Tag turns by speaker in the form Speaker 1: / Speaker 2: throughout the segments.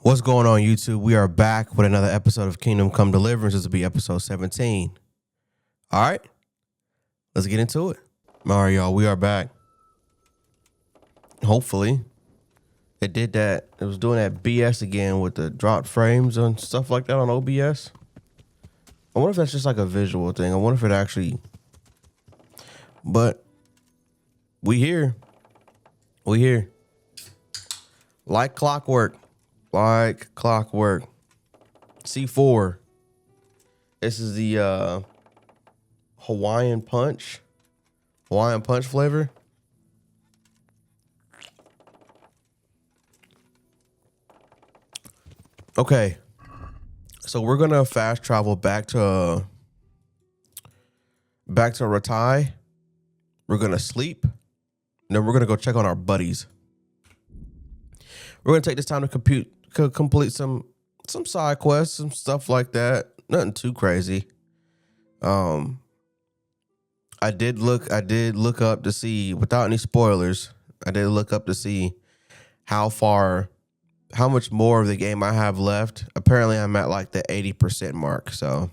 Speaker 1: What's going on, YouTube? We are back with another episode of Kingdom Come Deliverance. This will be episode 17. All right, let's get into it. All right, y'all, we are back. Hopefully, it did that. It was doing that BS again with the dropped frames and stuff like that on OBS. I wonder if that's just like a visual thing. I wonder if it actually... But we here. We here. Like clockwork. Like clockwork. C4. This is the Hawaiian punch flavor. Okay. So we're gonna fast travel back to Ratai. We're gonna sleep. And then we're gonna go check on our buddies. We're gonna take this time to complete some side quests, some stuff like that. Nothing too crazy. I did look up to see, without any spoilers, I did look up to see how much more of the game I have left. Apparently I'm at like the 80% mark. So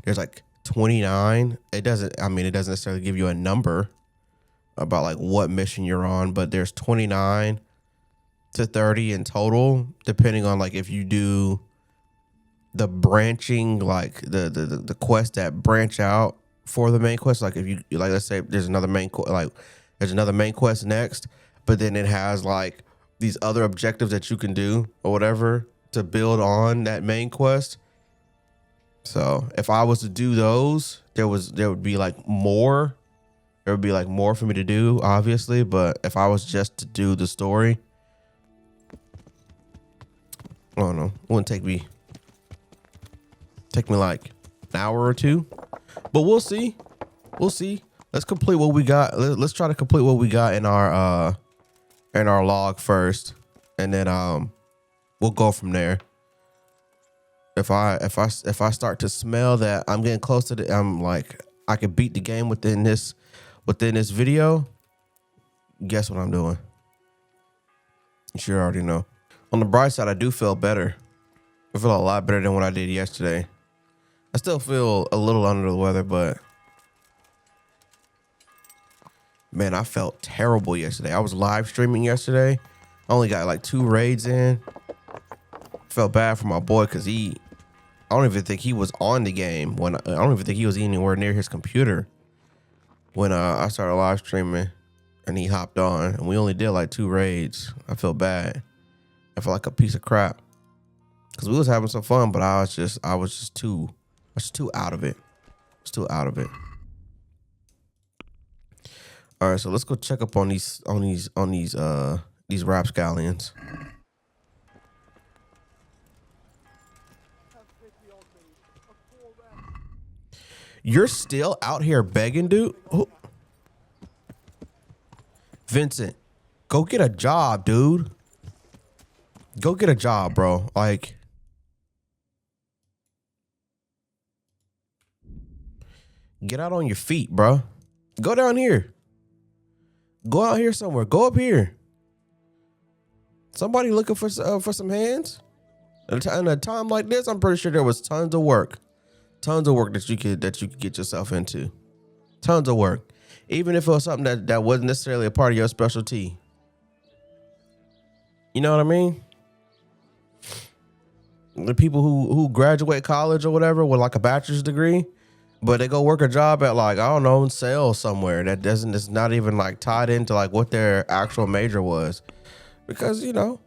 Speaker 1: there's like 29. It doesn't necessarily give you a number about like what mission you're on, but there's 29 to 30 in total, depending on like if you do the branching, like the quests that branch out for the main quest. Like if you, like, let's say there's another main quest next, but then it has like these other objectives that you can do or whatever to build on that main quest. So if I was to do those, there would be like more. There would be like more for me to do, obviously. But if I was just to do the story, I don't know, it wouldn't take me like an hour or two. But we'll see. Let's complete what we got. Let's try to complete what we got in our log first, and then we'll go from there. If I start to smell that I'm getting close to I'm like I could beat the game within this video, guess what I'm doing? You sure already know. On the bright side, I do feel better. I feel a lot better than what I did yesterday. I still feel a little under the weather, but man, I felt terrible yesterday. I was live streaming yesterday. I only got like 2 raids in. Felt bad for my boy because I don't even think he was on the game I don't even think he was anywhere near his computer when I started live streaming, and he hopped on, and we only did like 2 raids. I feel bad. I felt like a piece of crap because we was having some fun, but I was just too out of it. All right, so let's go check up on these rapscallions. You're still out here begging, dude? Oh. Vincent, go get a job, dude. Go get a job, bro. Like, get out on your feet, bro. Go down here. Go out here somewhere. Go up here. Somebody looking for some hands? At a time like this, I'm pretty sure there was tons of work that you could get yourself into. Tons of work, even if it was something that wasn't necessarily a part of your specialty. You know what I mean? The people who graduate college or whatever with like a bachelor's degree, but they go work a job at like, I don't know, sales somewhere it's not even like tied into like what their actual major was. Because, you know,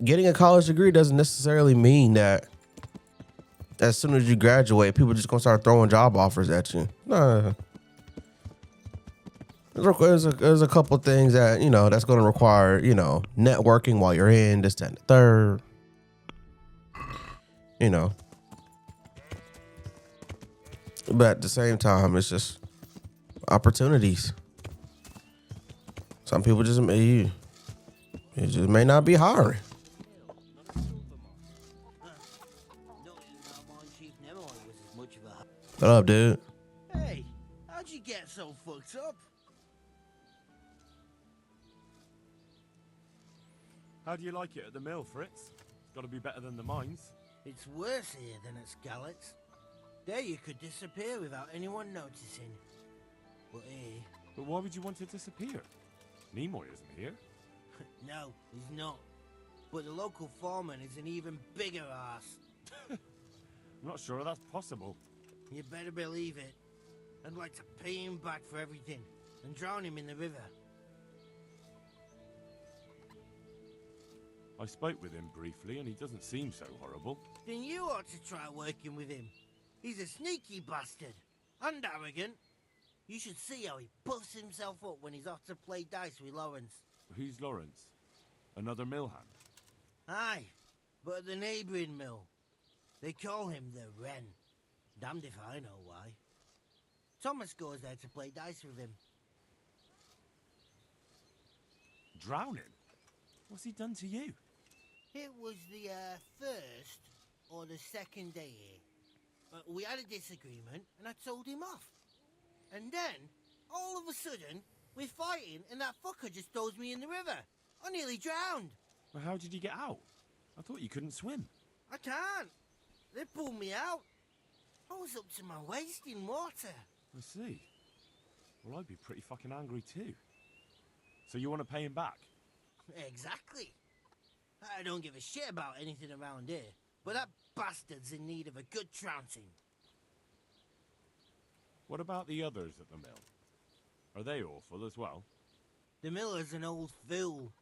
Speaker 1: getting a college degree doesn't necessarily mean that as soon as you graduate, people just gonna start throwing job offers at you. No. There's a couple things that, you know, that's gonna require, you know, networking while you're in this, that, and the third. You know. But at the same time, it's just opportunities. Some people just may not be hiring. What up, dude?
Speaker 2: Hey, how'd you get so fucked up?
Speaker 3: How do you like it at the mill, Fritz? It's got to be better than the mines.
Speaker 2: It's worse here than at Scarlet's. There you could disappear without anyone noticing. But here...
Speaker 3: But why would you want to disappear? Nimoy isn't here.
Speaker 2: No, he's not. But the local foreman is an even bigger ass.
Speaker 3: I'm not sure that's possible.
Speaker 2: You better believe it. I'd like to pay him back for everything and drown him in the river.
Speaker 3: I spoke with him briefly and he doesn't seem so horrible.
Speaker 2: Then you ought to try working with him. He's a sneaky bastard. And arrogant. You should see how he puffs himself up when he's off to play dice with Lawrence.
Speaker 3: Who's Lawrence? Another mill hand?
Speaker 2: Aye, but at the neighbouring mill. They call him the Wren. Damned if I know why. Thomas goes there to play dice with him.
Speaker 3: Drowning? What's he done to you?
Speaker 2: It was the first or the second day here. We had a disagreement and I told him off. And then, all of a sudden, we're fighting and that fucker just throws me in the river. I nearly drowned.
Speaker 3: Well, how did you get out? I thought you couldn't swim.
Speaker 2: I can't. They pulled me out. I was up to my waist in water.
Speaker 3: I see. Well, I'd be pretty fucking angry too. So you want to pay him back?
Speaker 2: Exactly. I don't give a shit about anything around here, but that bastard's in need of a good trouncing.
Speaker 3: What about the others at the mill? Are they awful as well?
Speaker 2: The miller's an old fool.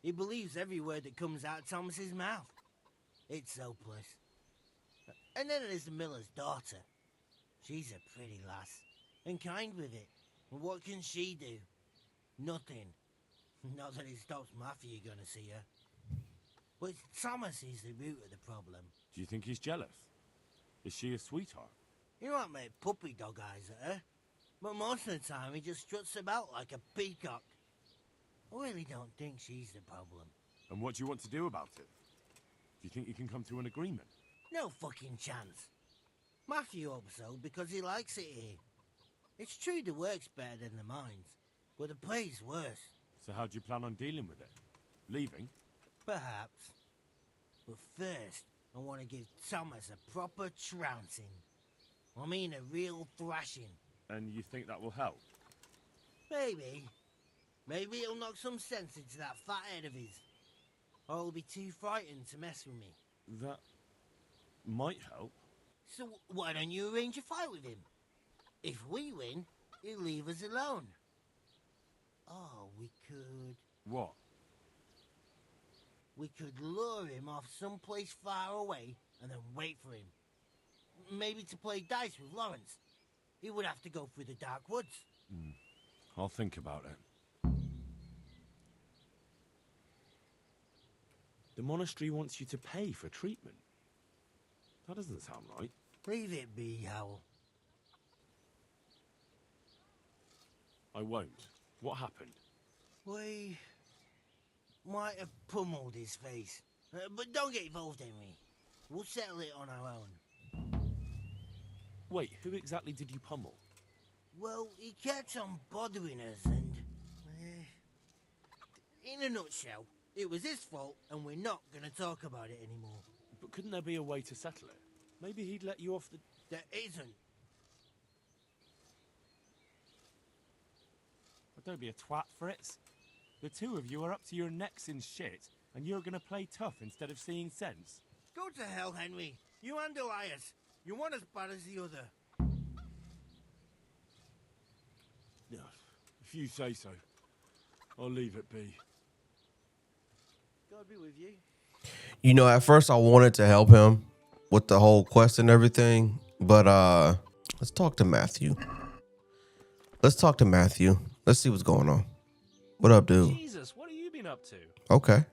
Speaker 2: He believes every word that comes out of Thomas's mouth. It's hopeless. And then there's the miller's daughter. She's a pretty lass, and kind with it. And what can she do? Nothing. Not that it stops Matthew gonna see her. But Thomas is the root of the problem.
Speaker 3: Do you think he's jealous? Is she a sweetheart?
Speaker 2: He might make puppy dog eyes at her, but most of the time he just struts about like a peacock. I really don't think she's the problem.
Speaker 3: And what do you want to do about it? Do you think you can come to an agreement?
Speaker 2: No fucking chance. Matthew hopes so because he likes it here. It's true the work's better than the mines, but the pay's worse.
Speaker 3: So how do you plan on dealing with it? Leaving?
Speaker 2: Perhaps. But first, I want to give Thomas a proper trouncing. I mean a real thrashing.
Speaker 3: And you think that will help?
Speaker 2: Maybe. Maybe it'll knock some sense into that fat head of his. Or he'll be too frightened to mess with me.
Speaker 3: That might help.
Speaker 2: So why don't you arrange a fight with him? If we win, he'll leave us alone. Oh, we could...
Speaker 3: What?
Speaker 2: We could lure him off someplace far away and then wait for him. Maybe to play dice with Lawrence. He would have to go through the dark woods.
Speaker 3: I'll think about it. The monastery wants you to pay for treatment. That doesn't sound right.
Speaker 2: Leave it be, Howell.
Speaker 3: I won't. What happened?
Speaker 2: We might have pummeled his face. But don't get involved, Henry. We'll settle it on our own.
Speaker 3: Wait, who exactly did you pummel?
Speaker 2: Well, he kept on bothering us and... in a nutshell, it was his fault and we're not going to talk about it anymore.
Speaker 3: But couldn't there be a way to settle it? Maybe he'd let you off the...
Speaker 2: There isn't.
Speaker 3: But don't be a twat, Fritz. The two of you are up to your necks in shit, and you're gonna play tough instead of seeing sense.
Speaker 2: Go to hell, Henry. You and Elias. You're one as bad as the other.
Speaker 3: Yeah, if you say so. I'll leave it be.
Speaker 2: God be with you.
Speaker 1: You know, at first I wanted to help him with the whole quest and everything, but let's talk to Matthew. Let's see what's going on. What up, dude?
Speaker 4: Jesus, what have you been up to?
Speaker 1: Okay.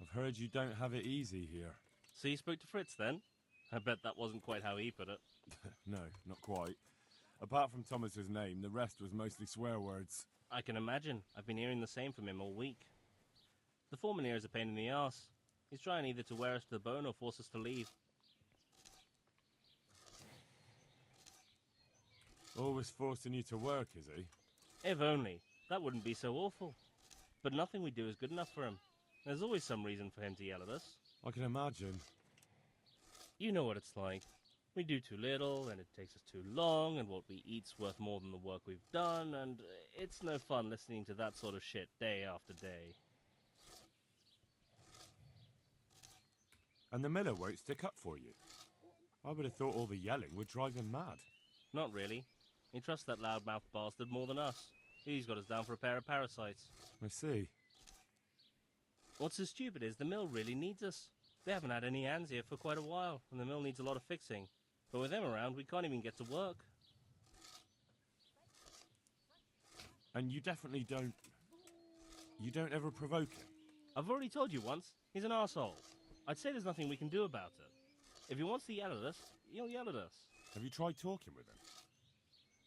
Speaker 3: I've heard you don't have it easy here.
Speaker 4: So you spoke to Fritz then? I bet that wasn't quite how he put it.
Speaker 3: No, not quite. Apart from Thomas's name, the rest was mostly swear words.
Speaker 4: I can imagine. I've been hearing the same from him all week. The foreman here is a pain in the arse. He's trying either to wear us to the bone or force us to leave.
Speaker 3: Always forcing you to work, is he?
Speaker 4: If only. That wouldn't be so awful. But nothing we do is good enough for him. There's always some reason for him to yell at us.
Speaker 3: I can imagine.
Speaker 4: You know what it's like. We do too little, and it takes us too long, and what we eat's worth more than the work we've done, and it's no fun listening to that sort of shit day after day.
Speaker 3: And the miller won't stick up for you. I would have thought all the yelling would drive him mad.
Speaker 4: Not really. He trusts that loudmouth bastard more than us. He's got us down for a pair of parasites.
Speaker 3: I see.
Speaker 4: What's so stupid is the mill really needs us. They haven't had any hands here for quite a while, and the mill needs a lot of fixing. But with them around, we can't even get to work.
Speaker 3: And you definitely don't... You don't ever provoke him?
Speaker 4: I've already told you once, he's an arsehole. I'd say there's nothing we can do about it. If he wants to yell at us, he'll yell at us.
Speaker 3: Have you tried talking with him?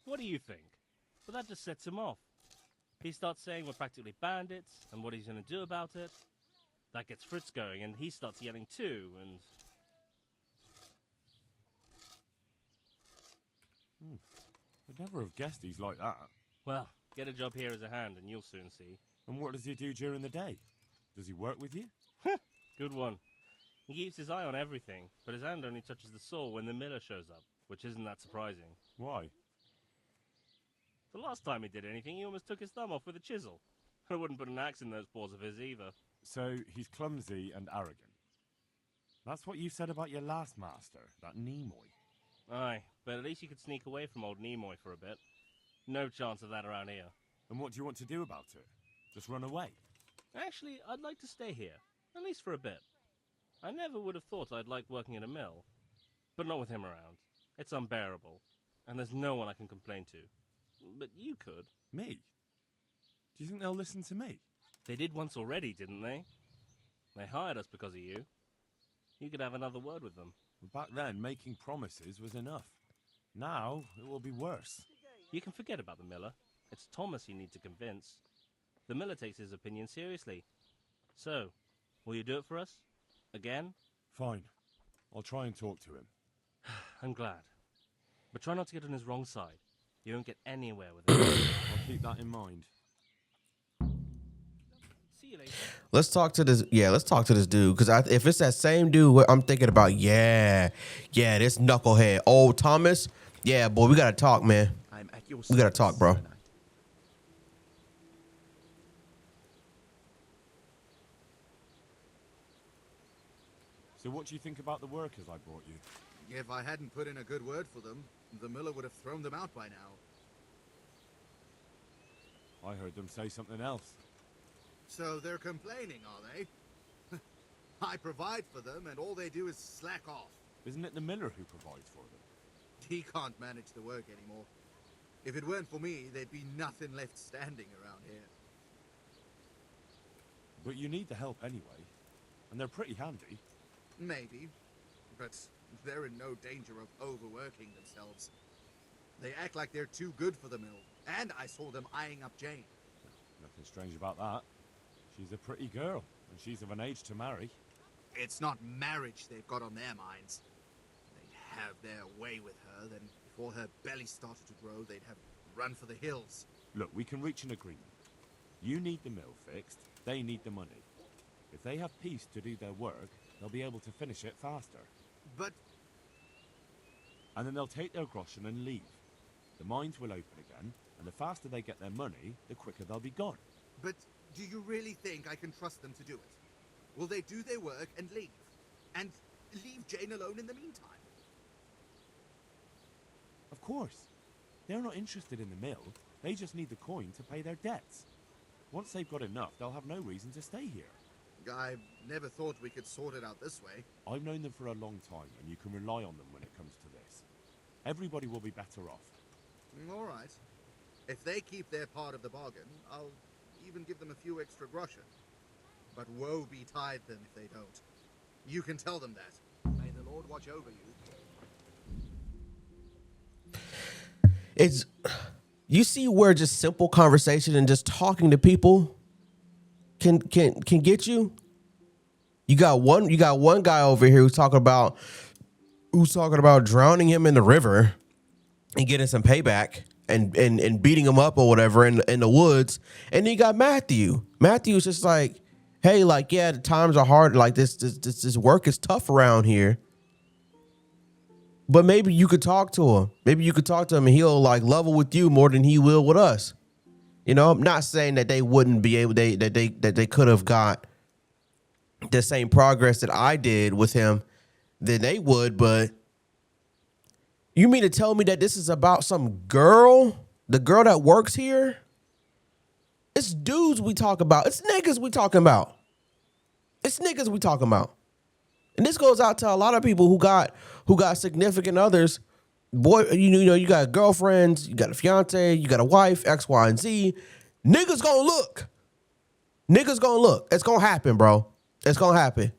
Speaker 4: What do you think? But that just sets him off. He starts saying we're practically bandits, and what he's going to do about it. That gets Fritz going, and he starts yelling too, and...
Speaker 3: I'd never have guessed he's like that.
Speaker 4: Well, get a job here as a hand, and you'll soon see.
Speaker 3: And what does he do during the day? Does he work with you?
Speaker 4: Good one. He keeps his eye on everything, but his hand only touches the saw when the miller shows up, which isn't that surprising.
Speaker 3: Why?
Speaker 4: The last time he did anything, he almost took his thumb off with a chisel. I wouldn't put an axe in those paws of his either.
Speaker 3: So he's clumsy and arrogant. That's what you said about your last master, that Nimoy.
Speaker 4: Aye, but at least you could sneak away from old Nimoy for a bit. No chance of that around here.
Speaker 3: And what do you want to do about it? Just run away?
Speaker 4: Actually, I'd like to stay here, at least for a bit. I never would have thought I'd like working in a mill. But not with him around. It's unbearable, and there's no one I can complain to. But you could.
Speaker 3: Me? Do you think they'll listen to me?
Speaker 4: They did once already, didn't they? They hired us because of you. You could have another word with them.
Speaker 3: Back then, making promises was enough. Now, it will be worse.
Speaker 4: You can forget about the miller. It's Thomas you need to convince. The miller takes his opinion seriously. So, will you do it for us? Again?
Speaker 3: Fine. I'll try and talk to him.
Speaker 4: I'm glad. But try not to get on his wrong side. You won't get anywhere with him.
Speaker 3: I'll keep that in mind.
Speaker 4: See you later.
Speaker 1: Let's talk to this. Yeah, let's talk to this dude. Because if it's that same dude, I'm thinking about, this knucklehead. Old Thomas. Yeah, boy, we got to talk, man.
Speaker 5: I'm at your
Speaker 1: We got to
Speaker 5: service,
Speaker 1: talk, bro.
Speaker 5: Sir Knight.
Speaker 3: So what do you think about the workers I brought you?
Speaker 6: If I hadn't put in a good word for them, the miller would have thrown them out by now.
Speaker 3: I heard them say something else.
Speaker 6: So they're complaining, are they? I provide for them, and all they do is slack off.
Speaker 3: Isn't it the miller who provides for them?
Speaker 6: He can't manage the work anymore. If it weren't for me, there'd be nothing left standing around here.
Speaker 3: But you need the help anyway. And they're pretty handy.
Speaker 6: Maybe, but they're in no danger of overworking themselves. They act like they're too good for the mill, and I saw them eyeing up Jane.
Speaker 3: Nothing strange about that. She's a pretty girl, and she's of an age to marry.
Speaker 6: It's not marriage they've got on their minds. They'd have their way with her, then before her belly started to grow, they'd have run for the hills.
Speaker 3: Look, we can reach an agreement. You need the mill fixed, they need the money. If they have peace to do their work, they'll be able to finish it faster.
Speaker 6: But
Speaker 3: And then they'll take their groschen and leave. The mines will open again, and the faster they get their money, the quicker they'll be gone.
Speaker 6: do you really think I can trust them to do it? Will they do their work and leave? And leave Jane alone in the meantime?
Speaker 3: Of course. They're not interested in the mill. They just need the coin to pay their debts. Once they've got enough, they'll have no reason to stay here.
Speaker 6: I never thought we could sort it out this way.
Speaker 3: I've known them for a long time, and you can rely on them when it comes to this. Everybody will be better off.
Speaker 6: All right. If they keep their part of the bargain, I'll even give them a few extra groschen. But woe betide them if they don't. You can tell them that. May the Lord watch over you.
Speaker 1: It's, you see where just simple conversation and just talking to people can get you. You got one guy over here who's talking about drowning him in the river and getting some payback and beating him up or whatever in the woods. And then you got Matthew. Matthew's just like, hey, like, yeah, the times are hard. Like this work is tough around here. But maybe you could talk to him. Maybe you could talk to him and he'll like level with you more than he will with us. You know, I'm not saying that they wouldn't be able, that they could have got the same progress that I did with him than they would, but you mean to tell me that this is about some girl, the girl that works here? It's dudes we talk about. It's niggas we talking about. It's niggas we talking about. And this goes out to a lot of people who got significant others. Boy, you know, you got girlfriends, you got a fiance, you got a wife, X, Y, and Z. Niggas gonna look. Niggas gonna look. It's gonna happen, bro. It's gonna happen.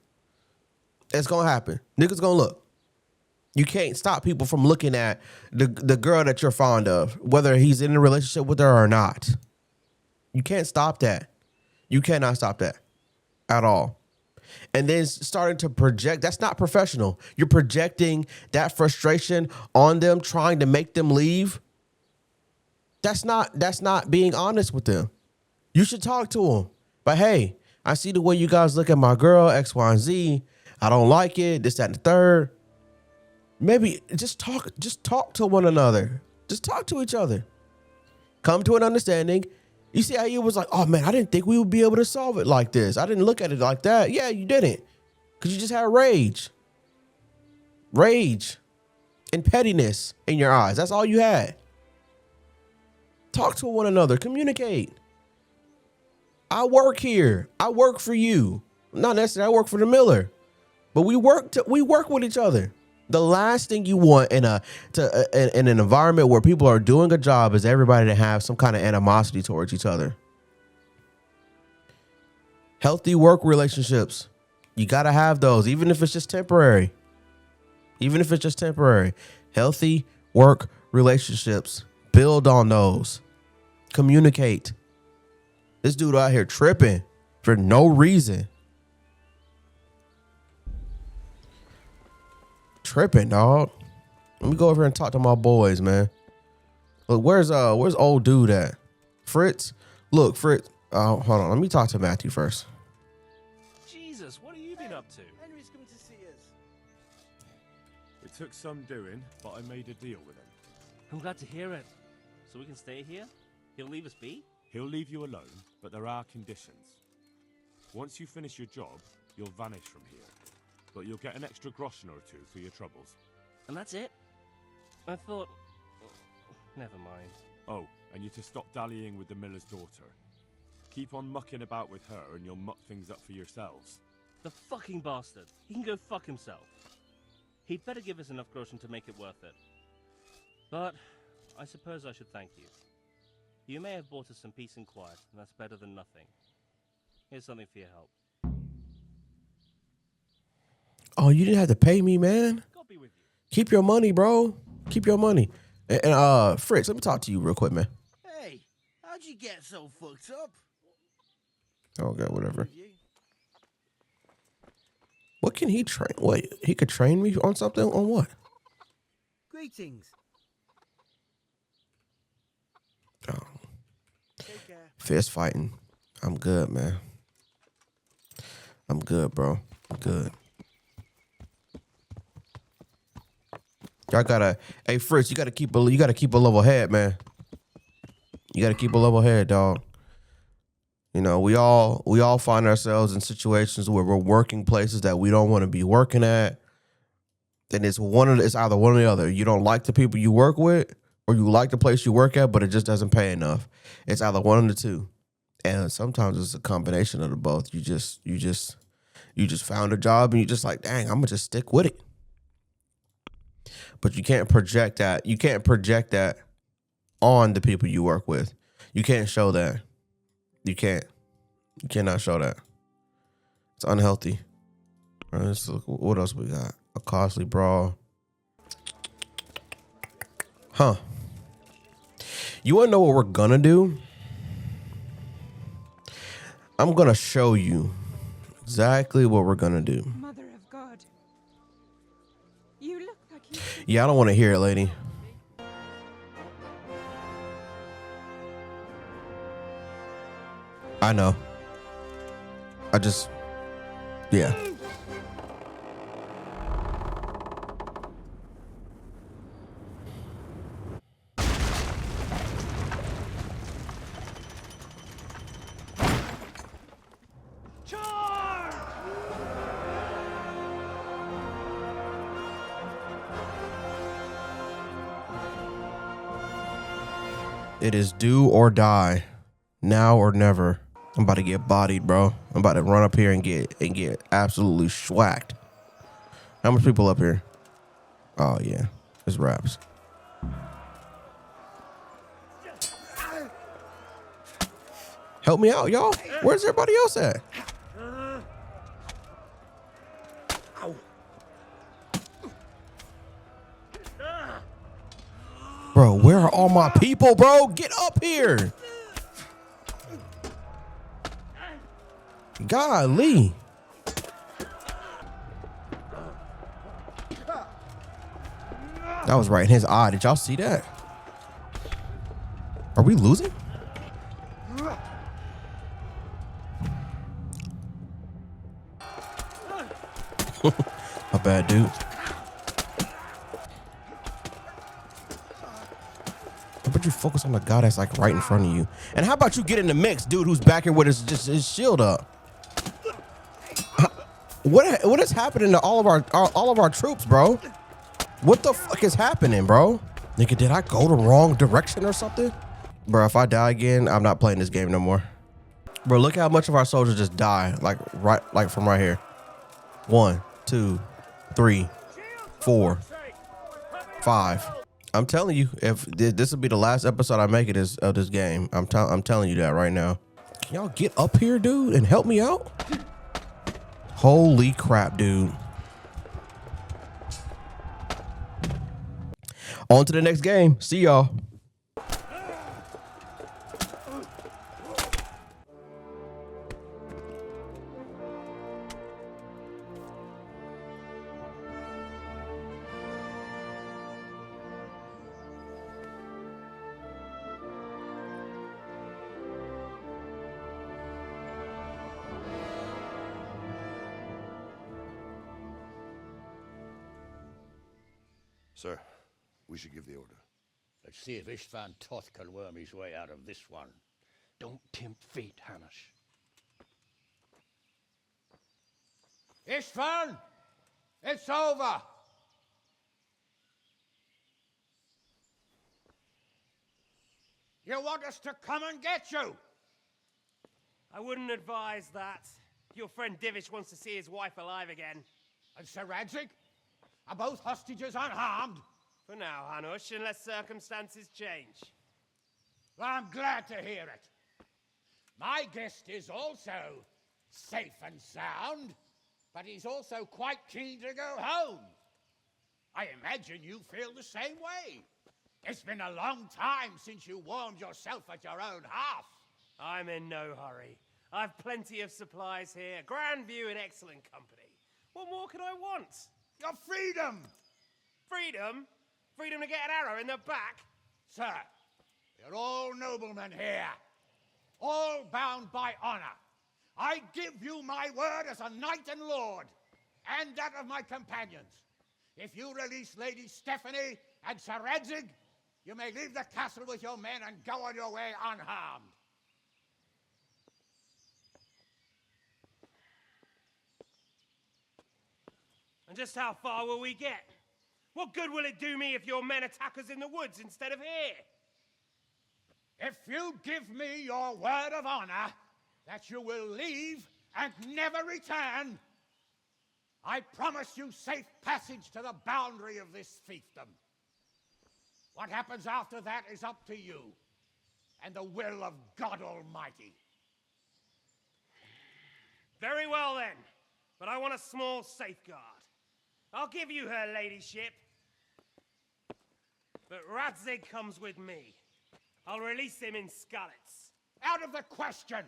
Speaker 1: It's gonna happen. Niggas gonna look. You can't stop people from looking at the girl that you're fond of, whether he's in a relationship with her or not. You can't stop that. You cannot stop that at all. And then starting to project, that's not professional. You're projecting that frustration on them, trying to make them leave. That's not being honest with them. You should talk to them. But hey, I see the way you guys look at my girl, X, Y, and Z. I don't like it, this, that, and the third. Maybe just talk to one another. Just talk to each other. Come to an understanding. You see how you was like, oh man, I didn't think we would be able to solve it like this. I didn't look at it like that. Yeah, you didn't. Because you just had rage. Rage and pettiness in your eyes. That's all you had. Talk to one another. Communicate. I work here. I work for you. Not necessarily I work for the Miller. But we work with each other. The last thing you want in an environment where people are doing a job is everybody to have some kind of animosity towards each other. Healthy work relationships. You got to have those, even if it's just temporary. Even if it's just temporary. Healthy work relationships. Build on those. Communicate. This dude out here tripping for no reason. Tripping, dog. Let me go over here and talk to my boys, man. Look, where's old dude at? Fritz? Look, Fritz. Hold on. Let me talk to Matthew first.
Speaker 4: Jesus, what have you been up to?
Speaker 2: Henry's coming to see us.
Speaker 3: It took some doing, but I made a deal with him.
Speaker 4: I'm glad to hear it. So we can stay here? He'll leave us be?
Speaker 3: He'll leave you alone, but there are conditions. Once you finish your job, you'll vanish from here. But you'll get an extra groschen or two for your troubles.
Speaker 4: And that's it? I thought... Never mind.
Speaker 3: Oh, and you're to stop dallying with the miller's daughter. Keep on mucking about with her and you'll muck things up for yourselves.
Speaker 4: The fucking bastard. He can go fuck himself. He'd better give us enough groschen to make it worth it. But I suppose I should thank you. You may have bought us some peace and quiet, and that's better than nothing. Here's something for your help.
Speaker 1: Oh, you didn't have to pay me, man.
Speaker 4: God be with you.
Speaker 1: Keep your money, bro. Keep your money. And Fritz, let me talk to you real quick, man.
Speaker 2: Hey, how'd you get so fucked up?
Speaker 1: Oh, God, whatever. What can he train? Wait, he could train me on something? On what?
Speaker 2: Greetings.
Speaker 1: Oh,
Speaker 2: Take care.
Speaker 1: fist fighting. I'm good, man. I'm good, bro. I'm good. Y'all gotta, hey Fritz, you gotta keep a level head, man. You gotta keep a level head, dog. You know, we all find ourselves in situations where we're working places that we don't want to be working at. And it's either one or the other. You don't like the people you work with, or you like the place you work at, but it just doesn't pay enough. It's either one of the two. And sometimes it's a combination of the both. You just found a job and you just like, dang, I'm gonna just stick with it. But you can't project that. You can't project that on the people you work with. You can't show that. You can't. You cannot show that. It's unhealthy. All right, let's look. What else we got? A costly brawl. Huh. You want to know what we're gonna do? I'm gonna show you exactly what we're gonna do.
Speaker 5: Mother of God. You look like you...
Speaker 1: Yeah, I don't want to hear it, lady. I know. Yeah. It is do or die, now or never. I'm about to get bodied, bro. I'm about to run up here and get absolutely schwacked. How much people up here? Oh yeah, it's raps. Help me out, y'all. Where's everybody else at? Bro, where are all my people, bro? Get up here. Golly. That was right in his eye. Did y'all see that? Are we losing? My bad, dude. How about you focus on the guy that's like right in front of you? And how about you get in the mix, dude, who's back here with his shield up? What is happening to all of our troops, bro? What the fuck is happening, bro? Nigga, did I go the wrong direction or something? Bro, if I die again, I'm not playing this game no more. Bro, look how much of our soldiers just die, like from right here. 1, 2, 3, 4, 5. I'm telling you, if this will be the last episode I make of this game, I'm telling you that right now. Can y'all get up here, dude, and help me out? Holy crap, dude. On to the next game. See y'all.
Speaker 7: Sir, we should give the order.
Speaker 8: Let's see if Istvan Toth can worm his way out of this one.
Speaker 4: Don't tempt fate, Hanush.
Speaker 8: Istvan! It's over! You want us to come and get you?
Speaker 9: I wouldn't advise that. Your friend Divish wants to see his wife alive again.
Speaker 8: And Sir Radzig? Are both hostages unharmed?
Speaker 9: For now, Hanush, unless circumstances change.
Speaker 8: Well, I'm glad to hear it. My guest is also safe and sound, but he's also quite keen to go home. I imagine you feel the same way. It's been a long time since you warmed yourself at your own hearth.
Speaker 9: I'm in no hurry. I've plenty of supplies here, grand view and excellent company. What more could I want?
Speaker 8: Your freedom!
Speaker 9: Freedom? Freedom to get an arrow in the back?
Speaker 8: Sir, you're all noblemen here, all bound by honor. I give you my word as a knight and lord, and that of my companions. If you release Lady Stephanie and Sir Radzig, you may leave the castle with your men and go on your way unharmed.
Speaker 9: And just how far will we get? What good will it do me if your men attack us in the woods instead of here?
Speaker 8: If you give me your word of honor that you will leave and never return, I promise you safe passage to the boundary of this fiefdom. What happens after that is up to you and the will of God Almighty.
Speaker 9: Very well then, but I want a small safeguard. I'll give you her ladyship, but Radzig comes with me. I'll release him in Skalitz.
Speaker 8: Out of the question!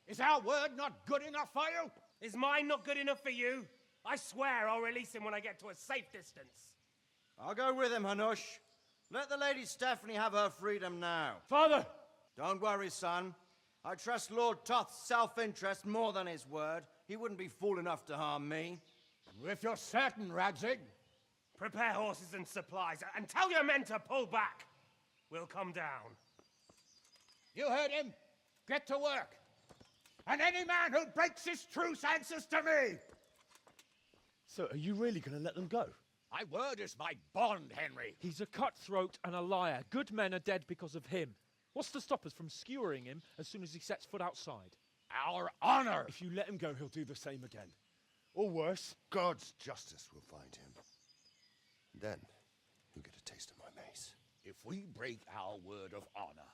Speaker 8: Is our word not good enough for you?
Speaker 9: Is mine not good enough for you? I swear I'll release him when I get to a safe distance.
Speaker 10: I'll go with him, Hanush. Let the Lady Stephanie have her freedom now.
Speaker 8: Father!
Speaker 10: Don't worry, son. I trust Lord Toth's self-interest more than his word. He wouldn't be fool enough to harm me.
Speaker 8: If you're certain, Radzig.
Speaker 9: Prepare horses and supplies, and tell your men to pull back. We'll come down.
Speaker 8: You heard him. Get to work. And any man who breaks this truce answers to me.
Speaker 11: So are you really going to let them go?
Speaker 8: My word is my bond, Henry.
Speaker 11: He's a cutthroat and a liar. Good men are dead because of him. What's to stop us from skewering him as soon as he sets foot outside?
Speaker 8: Our honor.
Speaker 11: If you let him go, he'll do the same again. Or worse.
Speaker 7: God's justice will find him. Then you'll get a taste of my mace.
Speaker 8: If we break our word of honor,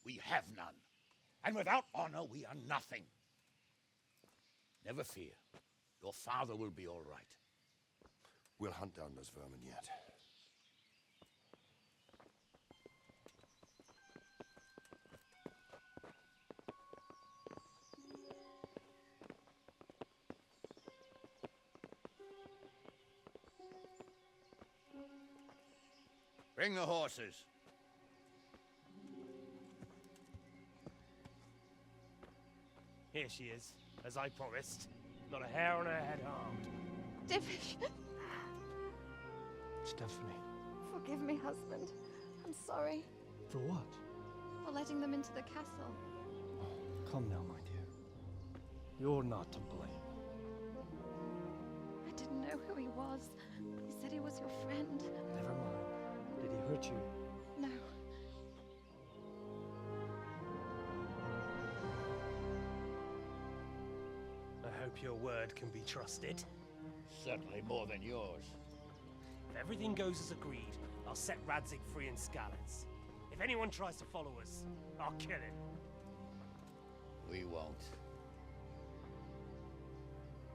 Speaker 8: we have none. And without honor, we are nothing. Never fear. Your father will be all right.
Speaker 7: We'll hunt down those vermin yet.
Speaker 8: Bring the horses.
Speaker 9: Here she is, as I promised. Not a hair on her head harmed.
Speaker 5: Divish,
Speaker 11: Stephanie.
Speaker 5: forgive me, husband. I'm sorry
Speaker 11: For what?
Speaker 5: for letting them into the castle.
Speaker 11: Come now, my dear. You're not to blame.
Speaker 5: I didn't know who he was. He said he was your friend.
Speaker 11: Never mind. Did he hurt you?
Speaker 5: No.
Speaker 9: I hope your word can be trusted.
Speaker 8: Certainly more than yours.
Speaker 9: If everything goes as agreed, I'll set Radzig free in Skalitz. If anyone tries to follow us, I'll kill him.
Speaker 8: We won't.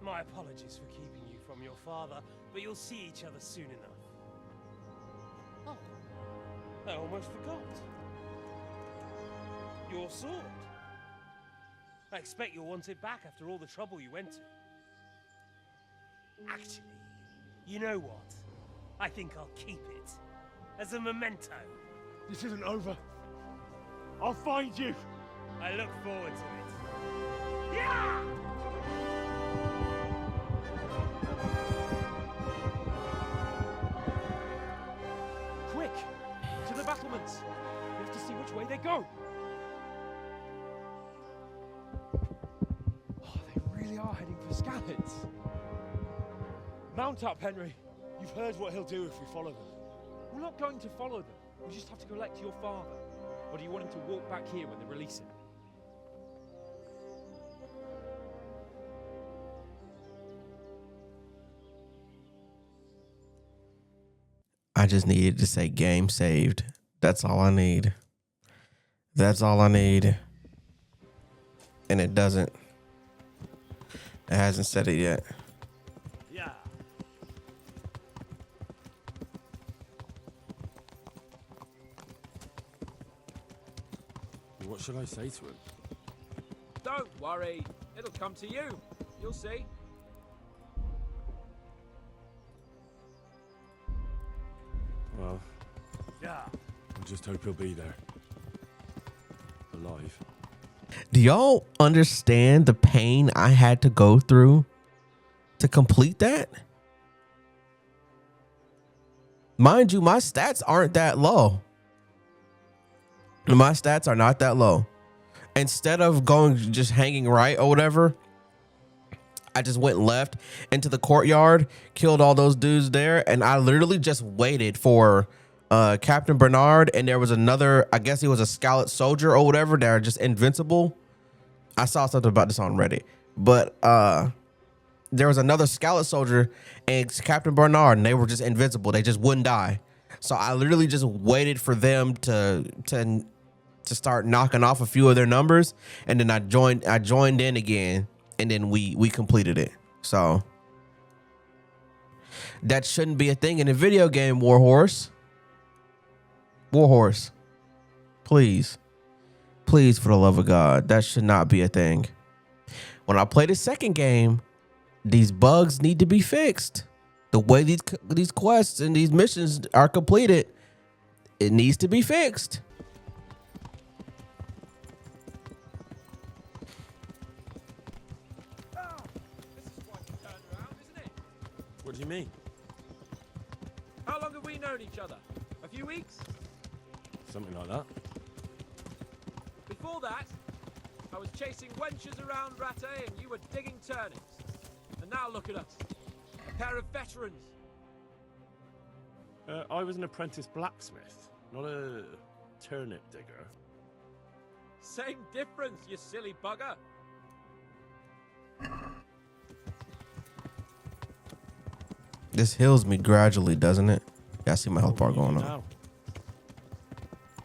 Speaker 9: My apologies for keeping you from your father, but you'll see each other soon enough. Oh, I almost forgot. Your sword. I expect you'll want it back after all the trouble you went to. Actually, you know what? I think I'll keep it. As a memento.
Speaker 11: This isn't over. I'll find you.
Speaker 9: I look forward to it. Yeah!
Speaker 11: Quick! To the battlements! We have to see which way they go! Oh, they really are heading for Skalitz. Mount up, Henry. You've heard what he'll do if we follow them. We're not going to follow them. We just have to collect your father. Or do you want him to walk back here when they release him?
Speaker 1: I just needed to say game saved. That's all I need. That's all I need. And it doesn't. It hasn't said it yet.
Speaker 9: Yeah.
Speaker 3: What should I say to him?
Speaker 12: Don't worry. It'll come to you. You'll see.
Speaker 3: Well,
Speaker 9: Yeah.
Speaker 3: I just hope he'll be there. Alive.
Speaker 1: Do y'all understand the pain I had to go through to complete that? Mind you, my stats aren't that low. My stats are not that low. Instead of going just hanging right or whatever, I just went left into the courtyard, killed all those dudes there, and I literally just waited for Captain Bernard, and there was another, I guess he was a Skalitz soldier or whatever, that are just invincible. I saw something about this on Reddit, but there was another Skalitz soldier and Captain Bernard, and they were just invincible. They just wouldn't die. So I literally just waited for them to start knocking off a few of their numbers, and then I joined in again, and then we completed it. So that shouldn't be a thing in a video game, Warhorse. Warhorse, please, for the love of God, that should not be a thing. When I play the second game, these bugs need to be fixed. The way these quests and these missions are completed, it needs to be fixed.
Speaker 3: What do you mean?
Speaker 12: How long have we known each other? A few weeks?
Speaker 3: Something like that.
Speaker 12: Before that, I was chasing wenches around Rattay and you were digging turnips. And now look at us. A pair of veterans.
Speaker 3: I was an apprentice blacksmith, not a turnip digger.
Speaker 12: Same difference, you silly bugger.
Speaker 1: This heals me gradually, doesn't it? Yeah, I see my health bar going up.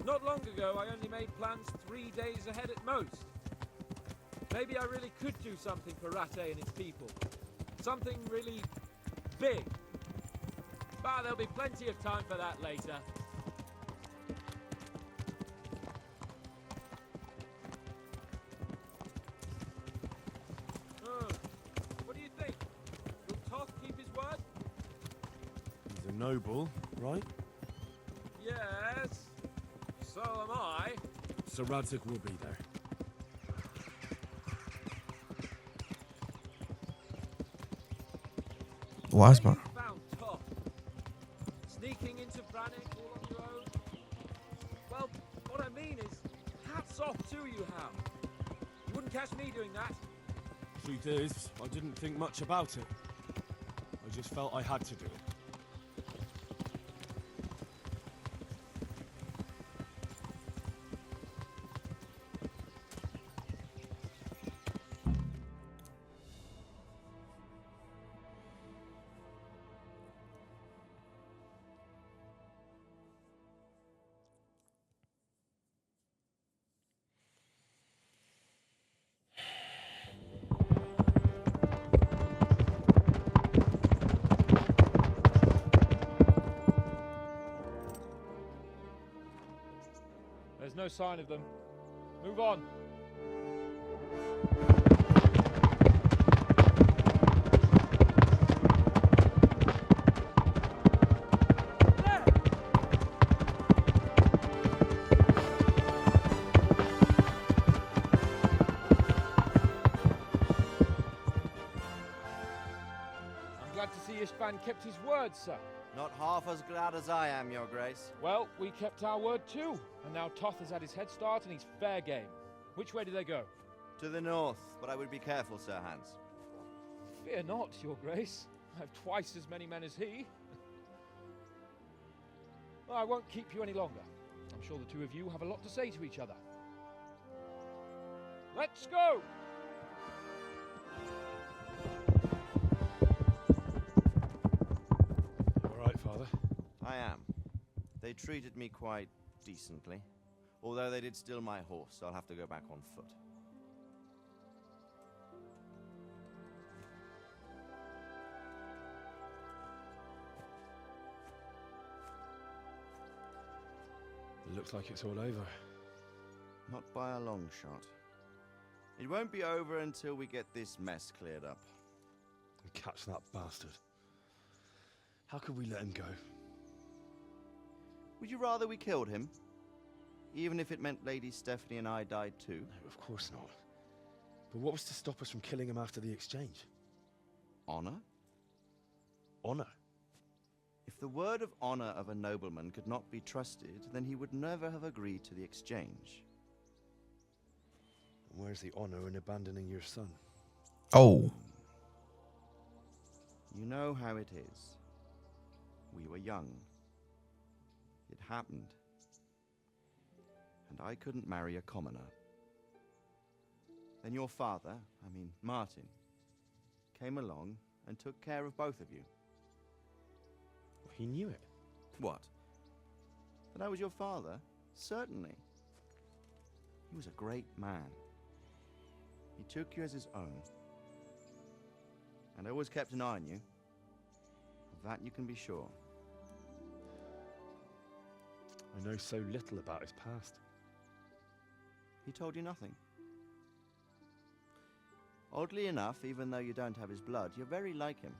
Speaker 12: Not long ago, I only made plans 3 days ahead at most. Maybe I really could do something for Rattay and its people. Something really big. But there'll be plenty of time for that later. What do you think? Will Toth keep his word?
Speaker 3: He's a noble, right?
Speaker 12: Yes. So am I.
Speaker 3: So Radzig will be there.
Speaker 1: Why is my...
Speaker 12: Found Toth. Sneaking into Brannick all on your own. Well, what I mean is, hats off to you, Hal. You wouldn't catch me doing that.
Speaker 3: Truth is, I didn't think much about it. I just felt I had to do it.
Speaker 11: There's no sign of them. Move on. I'm glad to see Ishvan kept his word, sir.
Speaker 10: Not half as glad as I am, Your Grace.
Speaker 11: Well, we kept our word too. And now Toth has had his head start and he's fair game. Which way do they go?
Speaker 10: To the north, but I would be careful, Sir Hans.
Speaker 11: Fear not, Your Grace. I have twice as many men as he. Well, I won't keep you any longer. I'm sure the two of you have a lot to say to each other. Let's go!
Speaker 3: All right, Father.
Speaker 10: I am. They treated me quite decently. Although they did steal my horse, so I'll have to go back on foot.
Speaker 3: It looks like it's all over.
Speaker 10: Not by a long shot. It won't be over until we get this mess cleared up.
Speaker 3: And catch that bastard. How could we let him go?
Speaker 10: Would you rather we killed him? Even if it meant Lady Stephanie and I died too?
Speaker 3: No, of course not. But what was to stop us from killing him after the exchange?
Speaker 10: Honor?
Speaker 3: Honor?
Speaker 10: If the word of honor of a nobleman could not be trusted, then he would never have agreed to the exchange.
Speaker 3: And where's the honor in abandoning your son?
Speaker 1: Oh.
Speaker 10: You know how it is. We were young. It happened. And I couldn't marry a commoner. Then your father, Martin, came along and took care of both of you.
Speaker 3: He knew it.
Speaker 10: What? That I was your father? Certainly. He was a great man. He took you as his own. And always kept an eye on you. Of that you can be sure.
Speaker 3: I know so little about his past.
Speaker 10: He told you nothing. Oddly enough, even though you don't have his blood, you're very like him.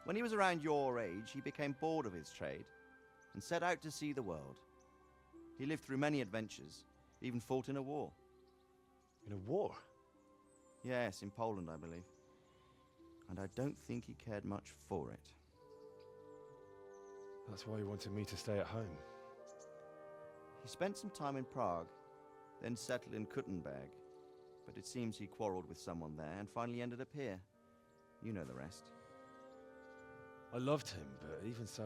Speaker 10: When he was around your age, he became bored of his trade and set out to see the world. He lived through many adventures, even fought in a war.
Speaker 3: In a war?
Speaker 10: Yes, in Poland, I believe. and I don't think he cared much for it.
Speaker 11: That's why he wanted me to stay at home.
Speaker 10: He spent some time in Prague, then settled in Kuttenberg, but it seems he quarreled with someone there and finally ended up here. You know the rest.
Speaker 11: I loved him, but even so,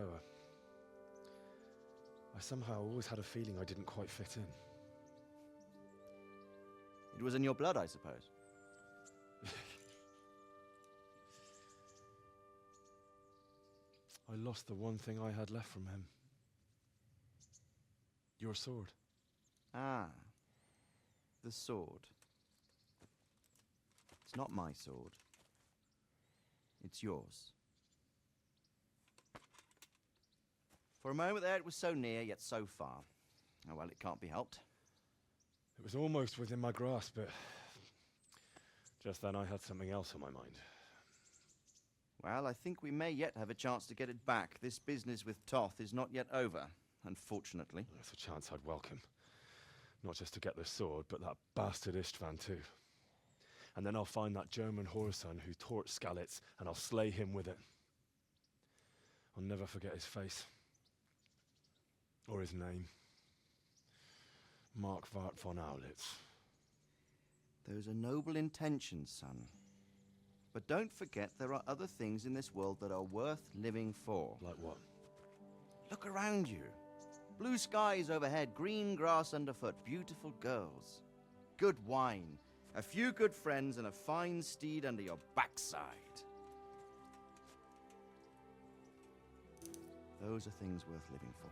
Speaker 11: I somehow always had a feeling I didn't quite fit in.
Speaker 10: It was in your blood, I suppose.
Speaker 11: I lost the one thing I had left from him. Your sword.
Speaker 10: Ah, the sword. It's not my sword. It's yours. For a moment there, it was so near, yet so far. Oh, well, it can't be helped.
Speaker 11: It was almost within my grasp, but just then I had something else on my mind.
Speaker 10: Well, I think we may yet have a chance to get it back. This business with Toth is not yet over, unfortunately.
Speaker 11: That's a chance I'd welcome. Not just to get the sword, but that bastard Istvan too. And then I'll find that German whoreson who torched Skalitz, and I'll slay him with it. I'll never forget his face. Or his name. Markvart von Aulitz.
Speaker 10: Those are noble intentions, son. But don't forget there are other things in this world that are worth living for.
Speaker 11: Like what?
Speaker 10: Look around you. Blue skies overhead, green grass underfoot, beautiful girls. Good wine, a few good friends, and a fine steed under your backside. Those are things worth living for.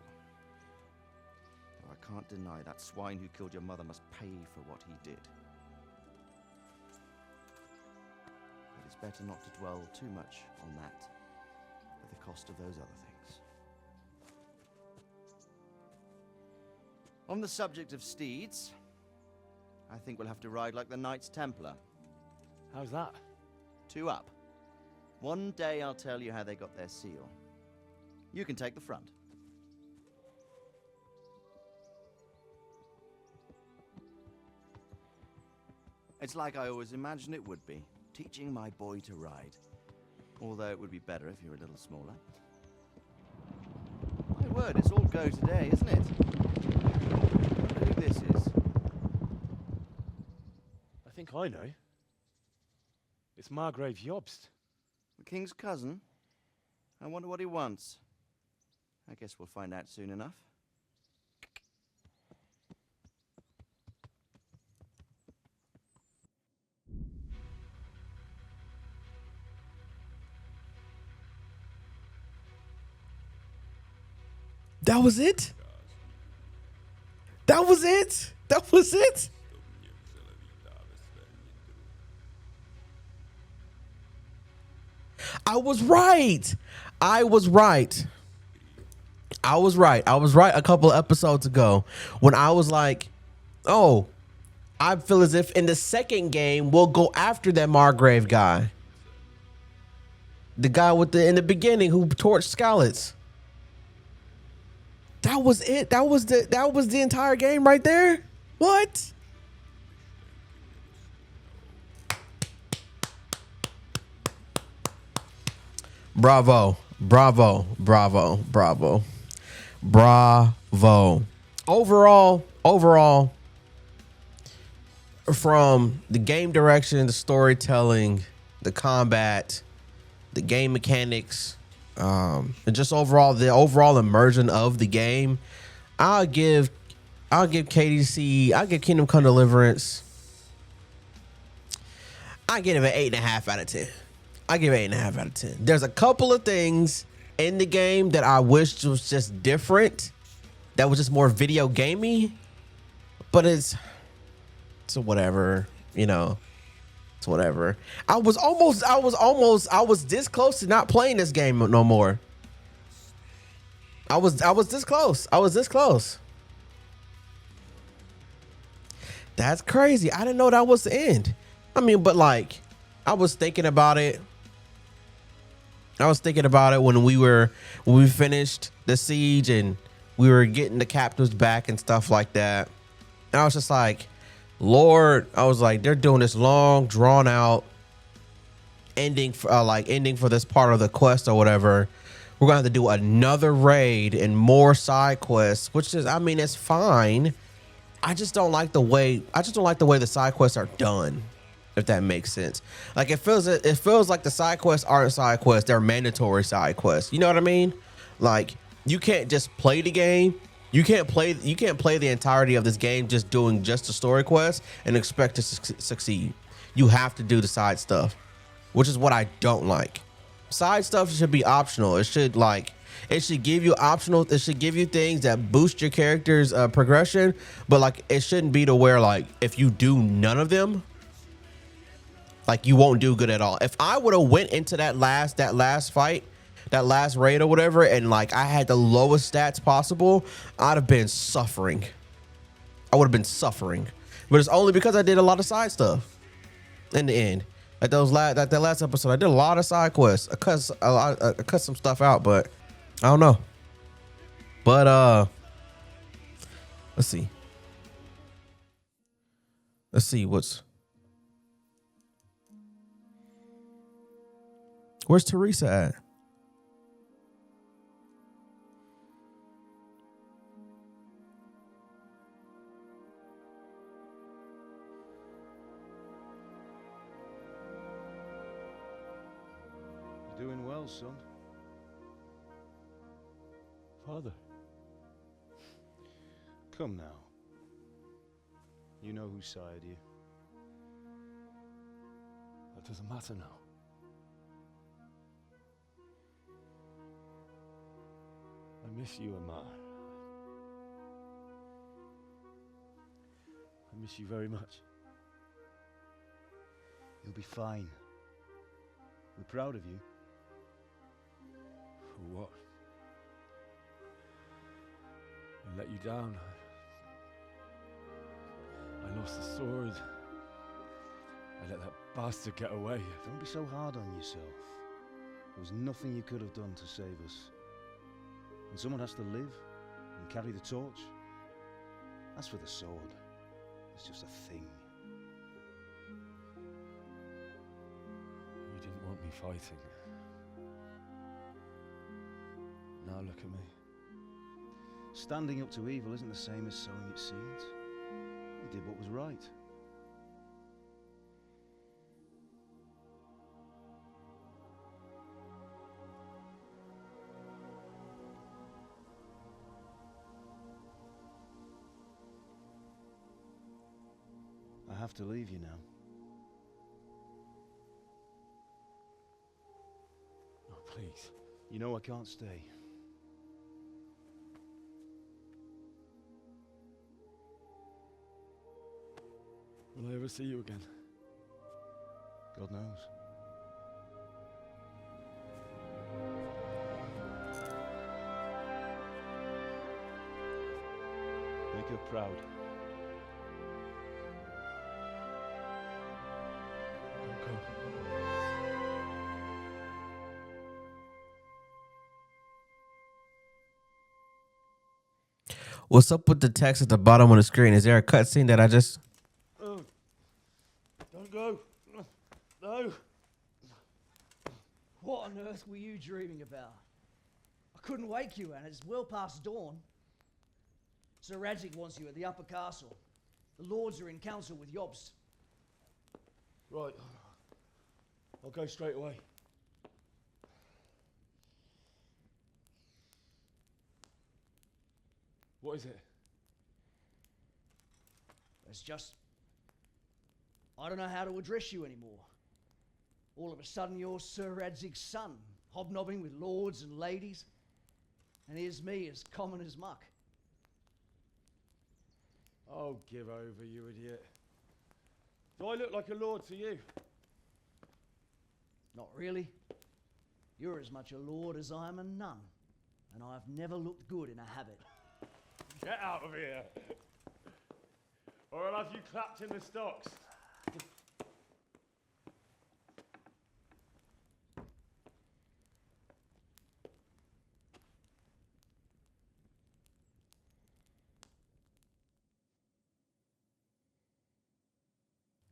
Speaker 10: Though I can't deny that swine who killed your mother must pay for what he did. But it's better not to dwell too much on that at the cost of those other things. On the subject of steeds, I think we'll have to ride like the Knights Templar.
Speaker 11: How's that?
Speaker 10: 2 up. One day I'll tell you how they got their seal. You can take the front. It's like I always imagined it would be, teaching my boy to ride. Although it would be better if you were a little smaller. My word, it's all go today, isn't it? I wonder who this is.
Speaker 11: I think I know. It's Margrave Jobst.
Speaker 10: The king's cousin? I wonder what he wants. I guess we'll find out soon enough.
Speaker 1: That was it? That was it? That was it? I was right. I was right. I was right. I was right a couple of episodes ago when I was like, oh, I feel as if in the second game we'll go after that Margrave guy. The guy with the in the beginning who torched Skalitz. That was it. That was the entire game right there. What? Bravo. Bravo. Bravo. Bravo. Bravo. Overall, from the game direction, the storytelling, the combat, the game mechanics, and just the overall immersion of the game, I'll give KDC, I'll give Kingdom Come Deliverance, I give it an 8.5 out of 10. I give it 8.5 out of 10. There's a couple of things in the game that I wish was just different, that was just more video gamey, but it's whatever, you know. It's whatever. I was this close to not playing this game no more. I was this close. I was this close. That's crazy. I didn't know that was the end. I mean, but like, I was thinking about it. When we finished the siege and we were getting the captives back and stuff like that. And I was just like, Lord, I was like, they're doing this long, drawn out ending for this part of the quest or whatever, we're gonna have to do another raid and more side quests, which is, I mean, it's fine. I just don't like the way the side quests are done, if that makes sense. Like, it feels like the side quests aren't side quests, they're mandatory side quests. You know what I mean? Like, you can't just play the game. You can't play the entirety of this game just doing just the story quest and expect to succeed. You have to do the side stuff, which is what I don't like. Side stuff should be optional. It should give you things that boost your character's progression, but like, it shouldn't be to where, like, if you do none of them, like, you won't do good at all. If I would have went into that last fight, that last raid or whatever, and like, I had the lowest stats possible, I'd have been suffering. I would have been suffering, but it's only because I did a lot of side stuff. In the end, at that last episode, I did a lot of side quests. I cut some stuff out, but I don't know. But let's see where's Teresa at?
Speaker 13: You're doing well, son.
Speaker 11: Father.
Speaker 13: Come now. You know who sired you.
Speaker 11: That doesn't matter now. I miss you, Amar. I miss you very much.
Speaker 13: You'll be fine. We're proud of you.
Speaker 11: For what? I let you down. I lost the sword. I let that bastard get away.
Speaker 13: Don't be so hard on yourself. There was nothing you could have done to save us. And someone has to live and carry the torch. As for the sword, it's just a thing.
Speaker 11: You didn't want me fighting. Now look at me.
Speaker 13: Standing up to evil isn't the same as sowing its seeds. You did what was right. I have to leave you now.
Speaker 11: Oh, please.
Speaker 13: You know I can't stay.
Speaker 11: Will I ever see you again?
Speaker 13: God knows. Make her proud.
Speaker 11: Don't go.
Speaker 1: What's up with the text at the bottom of the screen? Is there a cutscene that I just...
Speaker 9: Oh, don't go. No.
Speaker 14: What on earth were you dreaming about? I couldn't wake you, and it's well past dawn. Sir Radzig wants you at the upper castle. The lords are in council with Jobst.
Speaker 11: Right. I'll go straight away. What is it?
Speaker 14: It's just... I don't know how to address you anymore. All of a sudden you're Sir Radzig's son, hobnobbing with lords and ladies. And here's me as common as muck.
Speaker 11: Oh, give over, you idiot. Do I look like a lord to you?
Speaker 14: Not really. You're as much a lord as I am a nun. And I've never looked good in a habit.
Speaker 11: Get out of here! Or I'll have you clapped in the stocks.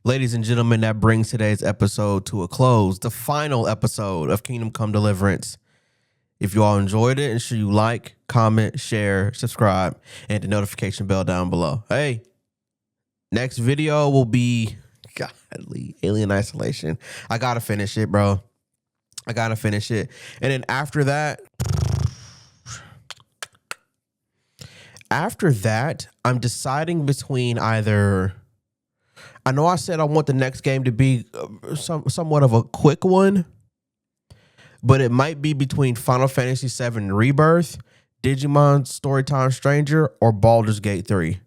Speaker 1: Ladies and gentlemen, that brings today's episode to a close. The final episode of Kingdom Come Deliverance. If you all enjoyed it, ensure you like, comment, share, subscribe, and the notification bell down below. Hey, next video will be godly Alien Isolation. I gotta finish it, bro. I gotta finish it. And then after that, I'm deciding between either. I know I said I want the next game to be somewhat of a quick one, but it might be between Final Fantasy VII Rebirth, Digimon Storytime Stranger, or Baldur's Gate 3.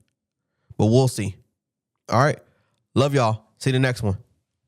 Speaker 1: But we'll see. All right. Love y'all. See you the next one.